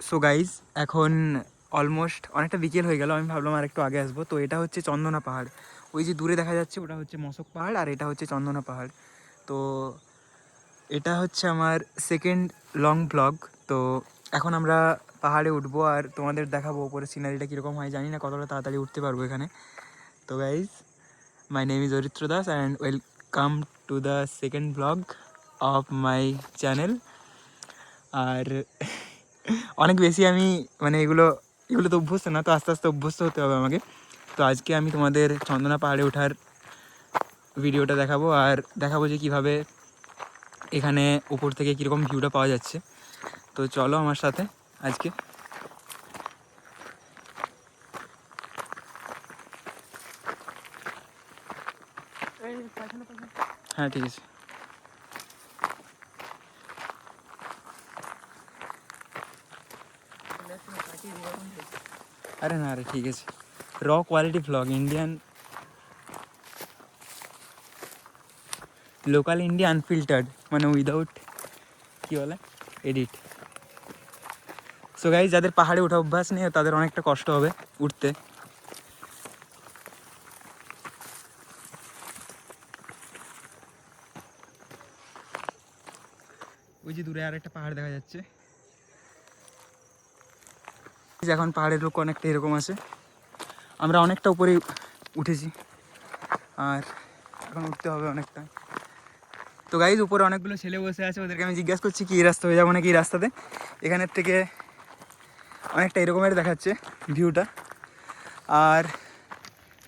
So guys এখন almost অনেকটা বিকেল হয়ে গেল, আমি ভাবলাম আর একটু আগে আসবো। তো এটা হচ্ছে চন্দনা পাহাড়, ওই যে দূরে দেখা যাচ্ছে ওটা হচ্ছে মশক পাহাড় আর এটা হচ্ছে চন্দনা পাহাড়। তো এটা হচ্ছে আমার সেকেন্ড লং ব্লগ। তো এখন আমরা পাহাড়ে উঠবো আর তোমাদের দেখাবো ওপরে সিনারিটা কীরকম হয়। জানি না কতটা তাড়াতাড়ি উঠতে পারবো এখানে। তো guys, my name is Aritra Das and welcome to the second blog of my channel. আর অনেক বেশি আমি মানে এগুলো তো অভ্যস্ত না, তো আস্তে আস্তে অভ্যস্ত হতে হবে আমাকে। তো আজকে আমি তোমাদের চন্দনা পাহাড়ে ওঠার ভিডিওটা দেখাবো আর দেখাবো যে কীভাবে এখানে উপর থেকে কীরকম ভিউটা পাওয়া যাচ্ছে। তো চলো আমার সাথে আজকে। হ্যাঁ ঠিক আছে। আরে না আরে ঠিক আছে, র quality blog, Indian local India unfiltered, মানে উইদাউট কী বলে এডিট। সো গাইজ, যাদের পাহাড়ে ওঠা অভ্যাস নেই তাদের অনেকটা কষ্ট হবে উঠতে। ওই যে দূরে আর একটা পাহাড় দেখা যাচ্ছে। এখন পাহাড়ের লোক অনেকটা এরকম আছে, আমরা অনেকটা উপরে উঠেছি আর এখন উঠতে হবে অনেকটা। তো গাইজ, উপরে অনেকগুলো ছেলে বসে আছে, ওদেরকে আমি জিজ্ঞাসা করছি কি এই রাস্তা হয়ে যাবো নাকি এই রাস্তাতে। এখানের থেকে অনেকটা এরকমের দেখাচ্ছে ভিউটা। আর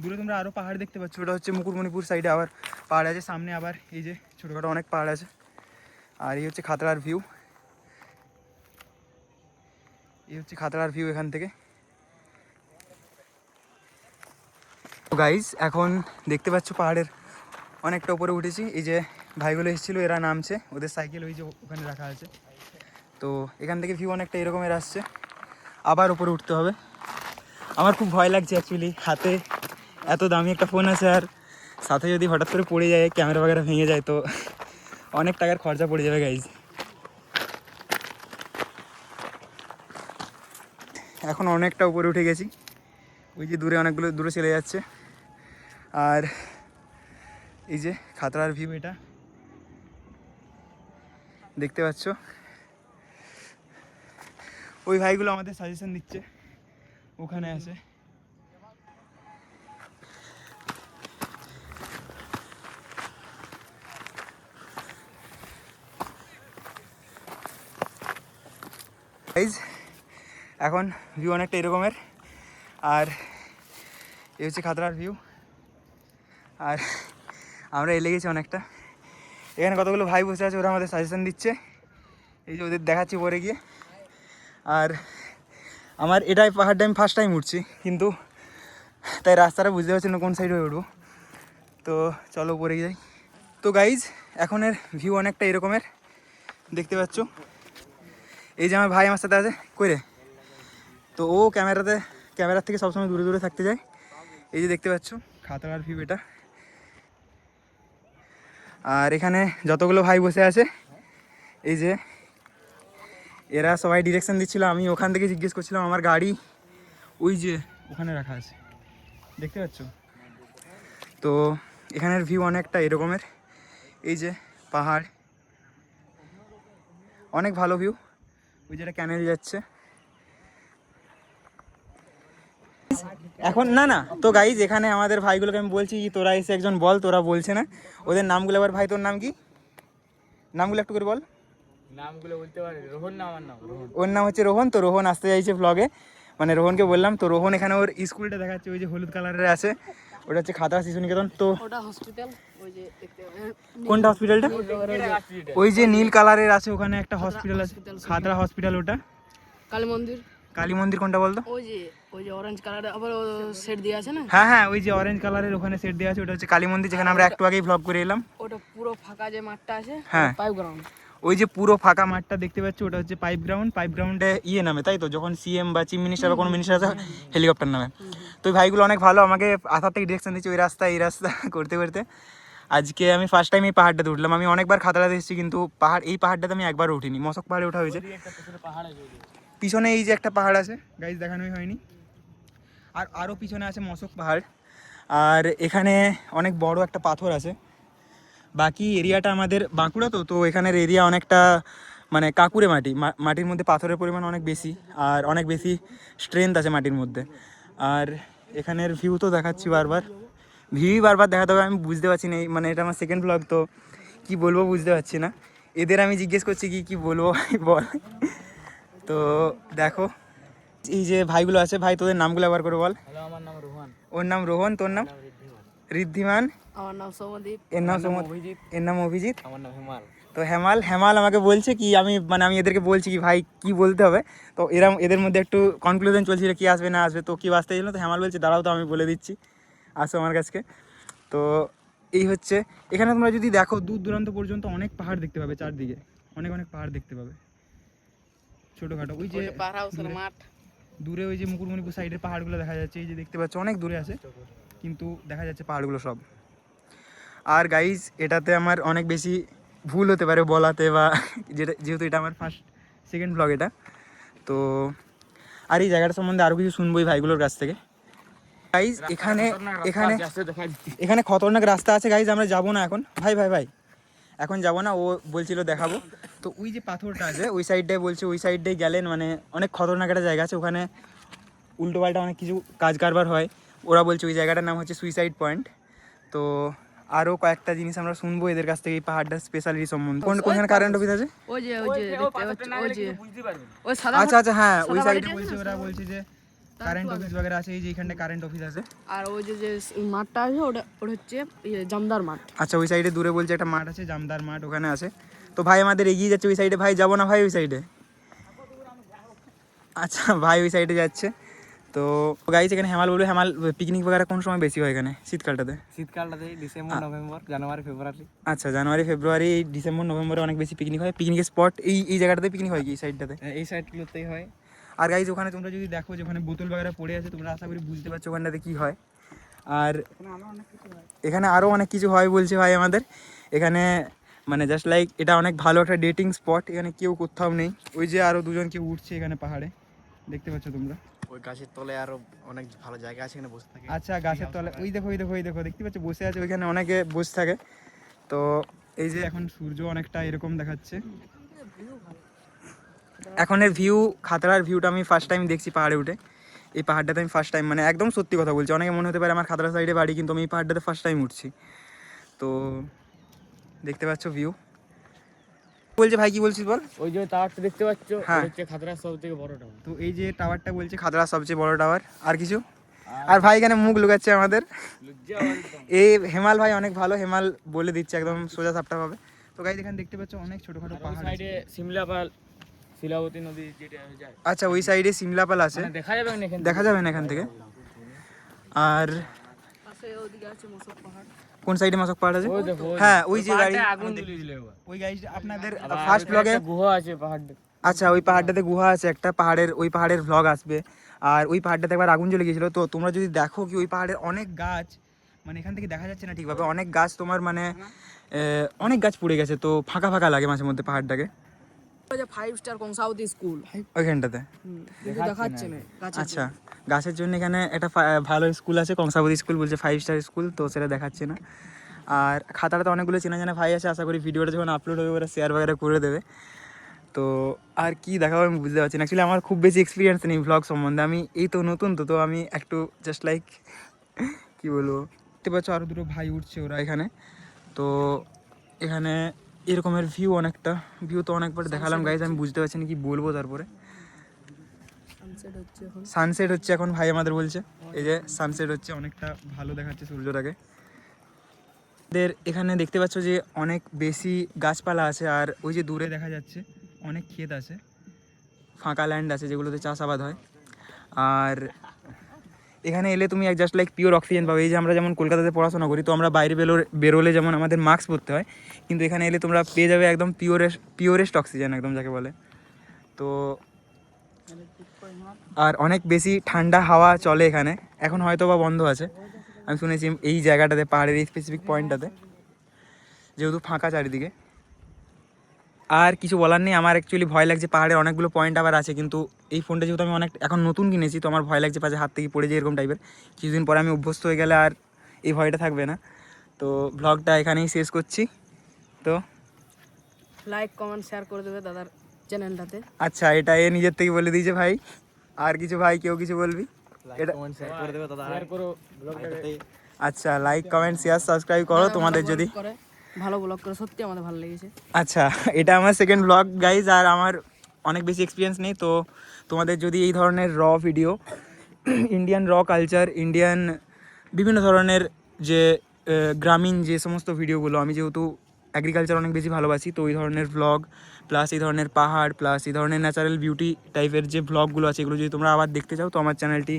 দূরে তোমরা আরও পাহাড় দেখতে পাচ্ছ, ওটা হচ্ছে মুকুটমণিপুর সাইডে আবার পাহাড় আছে, সামনে আবার এই যে ছোটোখাটো অনেক পাহাড় আছে। আর এই হচ্ছে খাতড়ার ভিউ, এই হচ্ছে খাতড়ার ভিউ এখান থেকে। তো গাইজ, এখন দেখতে পাচ্ছ পাহাড়ের অনেকটা উপরে উঠেছি। এই যে ভাইগুলো এসেছিলো এরা নামছে, ওদের সাইকেল ওই যে ওখানে রাখা আছে। তো এখান থেকে ভিউ অনেকটা এরকমের আসছে, আবার উপরে উঠতে হবে। আমার খুব ভয় লাগছে অ্যাকচুয়ালি, হাতে এত দামি একটা ফোন আছে আর সাথে যদি হঠাৎ করে পড়ে যায়, ক্যামেরা वगैरह ভেঙে যায় তো অনেক টাকার খরচা পড়ে যাবে গাইজ। এখন অনেকটা উপরে উঠে গেছি, ওই যে দূরে অনেকগুলো দূরে চলে যাচ্ছে। আর এই যে খাতড়ার ভিউ, এটা দেখতে পাচ্ছ। ওই ভাইগুলো আমাদের সাজেশন দিচ্ছে, ওখানে আছে। গাইজ, এখন ভিউ অনেকটা এরকমের আর এই হচ্ছে খাতড়ার ভিউ। আর আমরা এলে গেছি অনেকটা, এখানে কতগুলো ভাই বসে আছে, ওরা আমাদের সাজেশন দিচ্ছে। এই যে ওদের দেখাচ্ছি পরে গিয়ে। আর আমার এটাই পাহাড়টা আমি ফার্স্ট টাইম উঠছি, কিন্তু তাই রাস্তাটা বুঝতে পারছি না কোন সাইড হয়ে উঠবো। তো চলো উপরে যাই। তো গাইজ, এখনের ভিউ অনেকটা এরকমের দেখতে পাচ্ছ। এই যে আমার ভাই আমার সাথে আছে কইরে, তো ও ক্যামেরার থেকে সবসময় দূরে দূরে থাকতে যায়। এই যে দেখতে পাচ্ছ খাতড়ার ভিউ এটা। আর এখানে যতগুলো ভাই বসে আছে, এই যে এরা সবাই ডিরেকশন দিচ্ছিল, আমি ওখান থেকে জিজ্ঞেস করছিলাম। আমার গাড়ি ওই যে ওখানে রাখা আছে, দেখতে পাচ্ছ। তো এখানের ভিউ অনেকটা এরকমের, এই যে পাহাড়, অনেক ভালো ভিউ। ওই যেটা ক্যানেল যাচ্ছে এখন। না না, তো গাইজ এখানে আমাদের ভাইগুলোকে আমি বলছি তোরা এসে একজন বল, তোরা বলছে না ওদের নামগুলো। আবার ভাই তোর নাম কি, নামগুলো একটু করে বল। নামগুলো বলতে পারি, রোহন না, আমার নাম রোহন। ওর নাম হচ্ছে রোহন। তো রোহন আসতে চাইছে ব্লগে, মানে রোহনকে বললাম। তো রোহন এখানে ওর স্কুলটা দেখাচ্ছে, ওই যে হলুদ কালারের আছে, ওটা হচ্ছে খাতড়া শিশু নিকেতন। তো ওটা হসপিটাল, ওই যে কোনটা হসপিটালটা? ওই যে নীল কালারের আছে ওখানে একটা হসপিটাল আছে, খাতড়া হসপিটাল। ওটা কালী মন্দির। কালী মন্দির কোনটা বলতো? ওই যে অরেঞ্জ কালারের আবার সেট দিয়ে আছে না। হ্যাঁ হ্যাঁ, ওই যে অরেঞ্জ কালারের ওখানে সেট দেওয়া আছে, ওটা হচ্ছে কালী মন্দির, যেখানে আমরা একটু আগেই ব্লগ করে এলাম। ওটা পুরো ফাঁকা যে মাঠটা আছে, হ্যাঁ, পাইপ গ্রাউন্ড। ওই যে পুরো ফাঁকা মাঠটা দেখতে পাচ্ছ, ওটা হচ্ছে পাইপ গ্রাউন্ড। পাইপ গ্রাউন্ডে ইয়ে নামে, তাই তো, যখন সিএম বা চিফ মিনিস্টার বা কোনো মিনিস্টার আছে হেলিকপ্টার নামে। তো ওই ভাইগুলো অনেক ভালো, আমাকে আসার থেকে ডিরেকশন দিচ্ছে ওই রাস্তা এই রাস্তা করতে করতে। আজকে আমি ফার্স্ট টাইম এই পাহাড়টাতে উঠলাম। আমি অনেকবার খাতড়াতে এসেছি, কিন্তু এই পাহাড়টাতে আমি একবারও উঠিনি। মশক পাহাড়ে ওঠা হয়েছে। পিছনে এই যে একটা পাহাড় আছে গাইজ, দেখানোই হয়নি। আর আরও পিছনে আছে মশক পাহাড়। আর এখানে অনেক বড় একটা পাথর আছে। বাকি এরিয়াটা আমাদের বাঁকুড়া, তো এখানের এরিয়া অনেকটা মানে কাঁকুড়ে মাটি, মাটির মধ্যে পাথরের পরিমাণ অনেক বেশি, আর অনেক বেশি স্ট্রেংথ আছে মাটির মধ্যে। আর এখানের ভিউ তো দেখাচ্ছি বারবার, ভিউই বারবার দেখাতে হবে। আমি বুঝতে পারছি না, মানে এটা আমার সেকেন্ড ব্লগ, তো কি বলবো বুঝতে পারছি না। এদের আমি জিজ্ঞেস করছি কি বলবো ভাই বল। তো দেখো এই যে ভাইগুলো আছে, ভাই তোদের নামগুলো একবার করে বল। হ্যালো, আমার নাম রোহন। ওর নাম রোহন, তোর নাম? ঋদ্ধিমান। আমার নাম সৌমদীপ। এর নাম অভিজিৎ। এর নাম অভিজিৎ। আমার নাম হেমাল। তো হেমাল আমাকে বলছে কি, আমি এদেরকে বলছি কি ভাই কি বলতে হবে। তো এদের মধ্যে একটু কনক্লুশন চলছিল কি আসবে না আসবে, তো কি আসতে ছিল। তো হেমাল বলছে দাঁড়াও, তো আমি বলে দিচ্ছি, আসো আমার কাছকে। তো এই হচ্ছে, এখানে তোমরা যদি দেখো দূর দূরান্ত পর্যন্ত অনেক পাহাড় দেখতে পাবে, চারদিকে অনেক পাহাড় দেখতে পাবে ছোটোখাটো। ওই যে পাহাড় হাউসের মাঠ, দূরে ওই যে মুকুটমণিপুর সাইডের পাহাড়গুলো দেখা যাচ্ছে, এই যে দেখতে পাচ্ছ অনেক দূরে আছে, কিন্তু দেখা যাচ্ছে পাহাড়গুলো সব। আর গাইজ এটাতে আমার অনেক বেশি ভুল হতে পারে বলাতে, বা যেহেতু এটা আমার সেকেন্ড ব্লগ এটা, তো আর এই জায়গাটা সম্বন্ধে আরও কিছু শুনবো এই ভাইগুলোর কাছ থেকে। গাইজ এখানে খতরনাক রাস্তা আছে গাইজ, আমরা যাবো না এখন, ভাই এখন যাবো না, ও বলছিল দেখাবো। তো ওই যে পাথরটা আছে ওই সাইডটায় বলছে, ওই সাইডটায় গেলেন মানে অনেক খতরনাক একটা জায়গা আছে, ওখানে উল্টোপাল্টা অনেক কিছু কাজ কারবার হয়। ওরা বলছে ওই জায়গাটার নাম হচ্ছে সুইসাইড পয়েন্ট। তো আরও কয়েকটা জিনিস আমরা শুনবো এদের কাছ থেকে এই পাহাড়টার স্পেশালিটি সম্বন্ধে। কোনখানে কারেন্ট অফিস আছে? ওই যে দেখতে পাচ্ছ, ওই যে ওই সাদা আচ্ছা হ্যাঁ, ওই সাদা সাইডে বাড়িটা বলছে, ওরা বলছে যে কারেন্ট অফিস বগেরা আছে, এই যে এখানটা কারেন্ট অফিস আছে। আর ওই যে মাঠটা আছে ওটা হচ্ছে জামদার মাঠ। আচ্ছা, ওই সাইডে দূরে বলছে একটা মাঠ আছে, জামদার মাঠ, ওখানে আছে। তো ভাই আমাদের এগিয়ে যাচ্ছে ওই সাইডে, ভাই যাবো না ভাই ওই সাইডে? আচ্ছা ভাই ওই সাইডে যাচ্ছে। তো গাইজ এখানে হেমাল বলবে, হেমাল পিকনিক বগেরা কোন সময় বেশি হয় এখানে? শীতকালটাতে ডিসেম্বর, নভেম্বর, জানুয়ারি, ফেব্রুয়ারি। আচ্ছা, জানুয়ারি, ফেব্রুয়ারি, ডিসেম্বর, নভেম্বরে অনেক বেশি পিকনিক হয়। পিকনিকের স্পট এই জায়গাটাতে পিকনিক হয় কি এই সাইডটাতে? এই সাইডগুলোতেই হয়। আর গাইজ ওখানে তোমরা যদি দেখো যে ওখানে বোতল বগেরা পড়ে আছে, তোমরা আশা করি বুঝতে পারছো ওখানটাতে কী হয়। আর এখানে আরও অনেক কিছু হয় বলছে ভাই আমাদের এখানে, মানে জাস্ট লাইক এটা অনেক ভালো একটা ডেটিং স্পট। এখানে কেউ কোথাও নেই, ওই যে আরও দুজন কেউ উঠছে এখানে পাহাড়ে, দেখতে পাচ্ছ তোমরা। ওই গাছের তলে আরো অনেক ভালো জায়গা আছে, এখানে বসে থাকে। আচ্ছা, গাছের তলে ওই দেখো দেখতে পাচ্ছ বসে আছে, ওইখানে অনেকে বসে থাকে। তো এই যে এখন সূর্য অনেকটা এরকম দেখাচ্ছে। এখনের ভিউ, খাতড়ার ভিউটা আমি ফার্স্ট টাইম দেখছি পাহাড়ে উঠে। এই পাহাড়টাতে আমি ফার্স্ট টাইম, মানে একদম সত্যি কথা বলছি, অনেকে মনে হতে পারে আমার খাতড়া সাইডে বাড়ি, কিন্তু আমি এই পাহাড়টাতে ফার্স্ট টাইম উঠছি। তো দেখতে পাচ্ছ ভিউ। বলছে ভাই কি বলছিস বল? ওই যে টাওয়ারটা দেখতে পাচ্ছ, হ্যাঁ, হচ্ছে খাতড়ার সবথেকে বড় টাওয়ার। তো এই যে টাওয়ারটা বলছে খাতড়ার সবচেয়ে বড় টাওয়ার। আর কিছু? আর ভাই এখানে মুখ লুকাচ্ছে আমাদের। এই হেমাল ভাই অনেক ভালো, হেমাল বলে দিচ্ছে একদম সোজা সাপটা পাবে। তো গাইজ এখানে দেখতে পাচ্ছ অনেক ছোটখাটো পাহাড় আছে। সাইডে সিমলাপাল, শিলাবতী নদী যেটা যায়। আচ্ছা, ওই সাইডে সিমলাপাল আছে, মানে দেখা যাবে না এখান থেকে। দেখা যাবে না এখান থেকে। আর পাশে ওদিকে আছে মশক পাহাড়। কোন সাইডে মশক পাহাড় আছে? ওই দেখো, হ্যাঁ, ওই যে গাড়ি আগুন জ্বলিয়ে দিলে এবার। ওই গাইজ আপনাদের ফার্স্ট ব্লগে। গুহা আছে পাহাড়ে। আচ্ছা, ওই পাহাড়টাতে গুহা আছে একটা, ওই পাহাড়ের ভ্লগ আসবে। আর ওই পাহাড়টাতে একবার আগুন জ্বলে গিয়েছিল। তো তোমরা যদি দেখো কি ওই পাহাড়ের অনেক গাছ, মানে এখান থেকে দেখা যাচ্ছে না ঠিকভাবে, অনেক গাছ তোমার মানে অনেক গাছ পুড়ে গেছে। তো ফাঁকা ফাঁকা লাগে মাঝে মধ্যে পাহাড়টাকে। ওই যে 5 স্টার কংসাবতী স্কুল ওইখানটাতে কিন্তু দেখাচ্ছে না গাছের আচ্ছা, গাছের জন্য এখানে একটা ভালো স্কুল আছে, কংসাবতী স্কুল বলছে, 5 স্টার স্কুল, তো সেটা দেখাচ্ছে না। আর খাতাটাতে অনেকগুলো চেনা জানা ভাই আছে, আশা করি ভিডিওটা যখন আপলোড হবে ওরা শেয়ার বাগেরা করে দেবে। তো আর কি দেখাবো আমি বুঝতে পারছি না। অ্যাকচুয়ালি আমার খুব বেশি এক্সপিরিয়েন্স নেই ভ্লগ সম্বন্ধে, আমি এই তো নতুন, তো আমি একটু জাস্ট লাইক কী বলবো। দেখতে পাচ্ছ আরও দুটো ভাই উঠছে ওরা এখানে। তো এখানে এরকমের ভিউ তো অনেকবার দেখালাম গাইজ, আমি বুঝতে পারছি না কি বলবো। তারপরে সানসেট হচ্ছে এখন ভাই আমাদের বলছে, এই যে সানসেট হচ্ছে, অনেকটা ভালো দেখাচ্ছে সূর্যটাকে। এখানে দেখতে পাচ্ছ যে অনেক বেশি গাছপালা আছে, আর ওই যে দূরে দেখা যাচ্ছে অনেক ক্ষেত আছে, ফাঁকা ল্যান্ড আছে যেগুলোতে চাষাবাদ হয়। আর এখানে এলে তুমি জাস্ট লাইক পিওর অক্সিজেন পাবে। এই যে আমরা যেমন কলকাতাতে পড়াশোনা করি, তো আমরা বাইরে বেরোলে যেমন আমাদের মাস্ক পরতে হয়, কিন্তু এখানে এলে তোমরা পেয়ে যাবে একদম পিওরেস্ট অক্সিজেন একদম যাকে বলে। তো আর অনেক বেশি ঠান্ডা হাওয়া চলে এখানে, এখন হয়তো বা বন্ধ আছে আমি শুনেছি এই জায়গাটাতে, পাহাড়ের এই স্পেসিফিক পয়েন্টটাতে, যেহেতু ফাঁকা চারিদিকে। আর কিছু বলার নেই, আমার অ্যাকচুয়ালি ভয় লাগছে, পাহাড়ের অনেকগুলো পয়েন্ট আবার আছে, কিন্তু এই ফোনটা যেহেতু আমি অনেক এখন নতুন কিনেছি, তো আমার ভয় লাগছে পাশে হাত থেকে পড়ে যায় এরকম টাইপের। কিছুদিন পরে আমি অভ্যস্ত হয়ে গেলে আর এই ভয়টা থাকবে না। তো ব্লগটা এখানেই শেষ করছি। তো লাইক কমেন্ট শেয়ার করে দেবে দাদার চ্যানেলটাতে। আচ্ছা, এটা এ নিজের থেকে বলে দিয়েছে ভাই। আর কিছু ভাই, কেউ কিছু বলবি? এটা শেয়ার করো ব্লগটাকে। আচ্ছা, লাইক কমেন্ট শেয়ার সাবস্ক্রাইব করো তোমাদের যদি। করে ভালো ব্লগ করে, সত্যি আমাদের ভালো লেগেছে। আচ্ছা, এটা আমার সেকেন্ড ব্লগ গাইজ, আর আমার অনেক বেশি এক্সপিরিয়েন্স নেই। তো তোমাদের যদি এই ধরনের ভিডিও, ইন্ডিয়ান কালচার, ইন্ডিয়ান বিভিন্ন ধরনের যে গ্রামীণ যে সমস্ত ভিডিওগুলো, আমি যেহেতু অ্যাগ্রিকালচার অনেক বেশি ভালোবাসি, তো ওই ধরনের ভ্লগ প্লাস এই ধরনের পাহাড় প্লাস এই ধরনের ন্যাচারাল বিউটি টাইপের যে ভ্লগগুলো আছে, এগুলো যদি তোমরা আবার দেখতে চাও, তো আমার চ্যানেলটি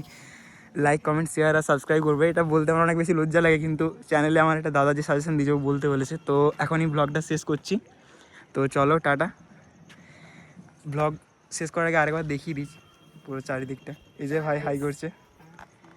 লাইক কমেন্ট শেয়ার আর সাবস্ক্রাইব করবে। এটা বলতে আমার অনেক বেশি লজ্জা লাগে, কিন্তু চ্যানেলে আমার একটা দাদা যে সাজেশন দিয়েছে ও বলতে বলেছে। তো এখনই ব্লগটা শেষ করছি। তো চলো টাটা। ব্লগ শেষ করার আগে আরেকবার দেখিয়ে দিচ্ছি পুরো চারিদিকটা। এই যে ভাই হাই করছে।